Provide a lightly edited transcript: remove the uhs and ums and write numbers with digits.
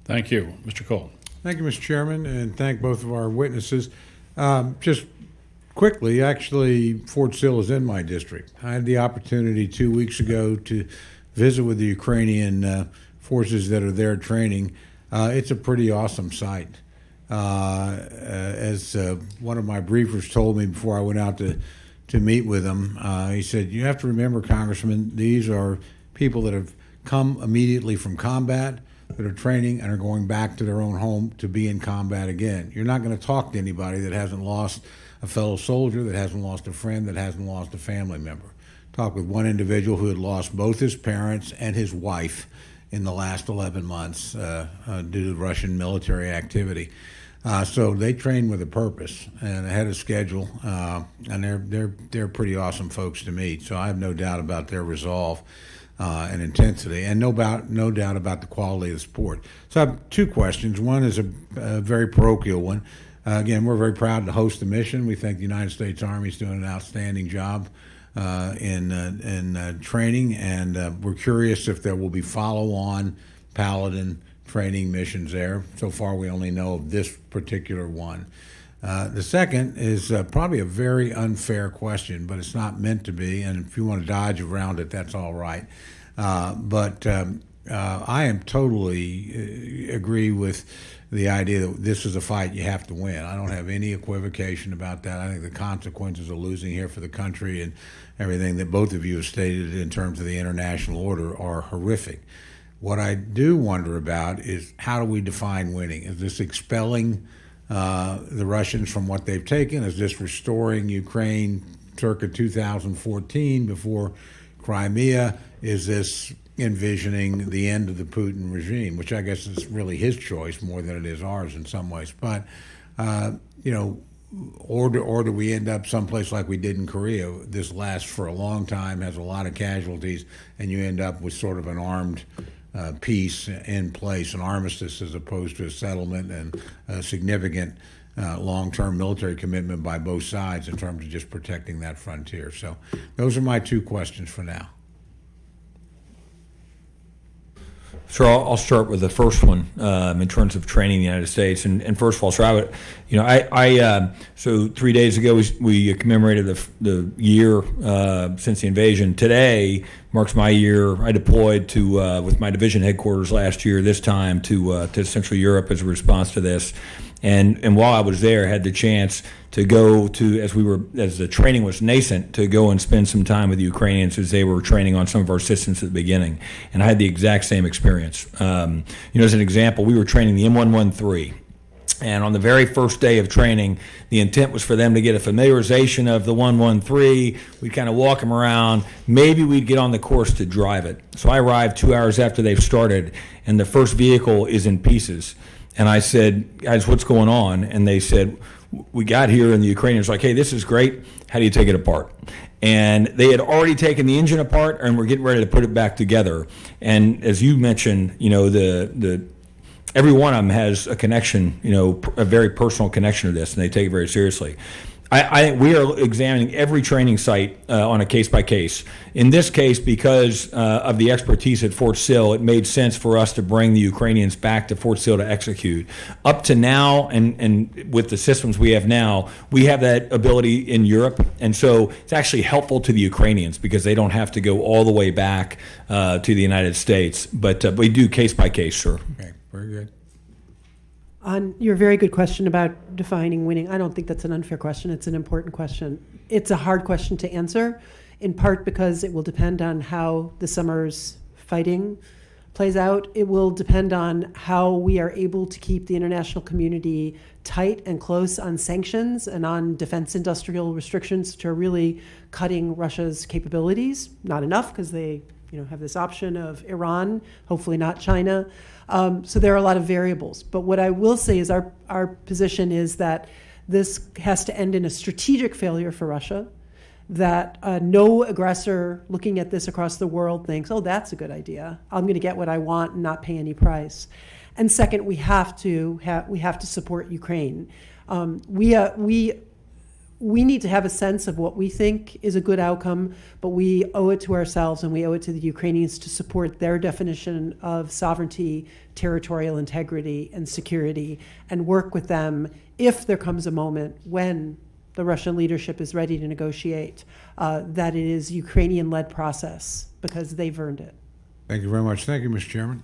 Thank you. Mr. Cole. Thank you, Mr. Chairman, and thank both of our witnesses. Just quickly, actually, Fort Sill is in my district. I had the opportunity 2 weeks ago to visit with the Ukrainian forces that are there training. It's a pretty awesome sight. As one of my briefers told me before I went out to meet with them, he said, "You have to remember, Congressman, these are people that have come immediately from combat, that are training and are going back to their own home to be in combat again. You're not going to talk to anybody that hasn't lost a fellow soldier, that hasn't lost a friend, that hasn't lost a family member." Talked with one individual who had lost both his parents and his wife in the last 11 months due to Russian military activity. So they train with a purpose and ahead of schedule, and they're pretty awesome folks to meet. So I have no doubt about their resolve and intensity, and no doubt about the quality of the sport. So I have two questions. One is a very parochial one. Again, we're very proud to host the mission. We think the United States Army is doing an outstanding job in training, and we're curious if there will be follow-on Paladin training missions there. So far, we only know of this particular one. The second is probably a very unfair question, but it's not meant to be, and if you want to dodge around it, that's all right. But I am totally agree with the idea that this is a fight you have to win. I don't have any equivocation about that. I think the consequences of losing here for the country and everything that both of you have stated in terms of the international order are horrific. What I do wonder about is, how do we define winning? Is this expelling the Russians from what they've taken? Is this restoring Ukraine circa 2014 before Crimea? Is this envisioning the end of the Putin regime, which I guess is really his choice more than it is ours in some ways? But, or do we end up someplace like we did in Korea? This lasts for a long time, has a lot of casualties, and you end up with sort of an armed peace in place, an armistice, as opposed to a settlement and a significant long-term military commitment by both sides in terms of just protecting that frontier. So those are my two questions for now. Sure, I'll start with the first one in terms of training in the United States. And first of all, sir, so 3 days ago we commemorated the year since the invasion. Today marks my year. I deployed to with my division headquarters last year, this time to Central Europe as a response to this. And while I was there, I had the chance to go to, as the training was nascent, to go and spend some time with the Ukrainians as they were training on some of our systems at the beginning. And I had the exact same experience. As an example, we were training the M113. And on the very first day of training, the intent was for them to get a familiarization of the 113. We'd kind of walk them around. Maybe we'd get on the course to drive it. So I arrived 2 hours after they've started, and the first vehicle is in pieces. And I said, "Guys, what's going on?" And they said, "We got here," and the Ukrainians were like, "Hey, this is great. How do you take it apart?" And they had already taken the engine apart and were getting ready to put it back together. And as you mentioned, every one of them has a connection, a very personal connection to this, and they take it very seriously. We are examining every training site on a case-by-case. In this case, because of the expertise at Fort Sill, it made sense for us to bring the Ukrainians back to Fort Sill to execute. Up to now, and with the systems we have now, we have that ability in Europe, and so it's actually helpful to the Ukrainians because they don't have to go all the way back to the United States. But we do case-by-case, sir. Okay, very good. On your very good question about defining winning, I don't think that's an unfair question. It's an important question. It's a hard question to answer, in part because it will depend on how the summer's fighting plays out. It will depend on how we are able to keep the international community tight and close on sanctions and on defense industrial restrictions, which are really cutting Russia's capabilities. Not enough, because they have this option of Iran, hopefully not China. So there are a lot of variables. But what I will say is our position is that this has to end in a strategic failure for Russia, that no aggressor looking at this across the world thinks, "Oh, that's a good idea. I'm going to get what I want and not pay any price." And second, we have to support Ukraine. We we need to have a sense of what we think is a good outcome, but we owe it to ourselves and we owe it to the Ukrainians to support their definition of sovereignty, territorial integrity, and security, and work with them if there comes a moment when the Russian leadership is ready to negotiate, that it is Ukrainian-led process, because they've earned it. Thank you very much. Thank you, Mr. Chairman.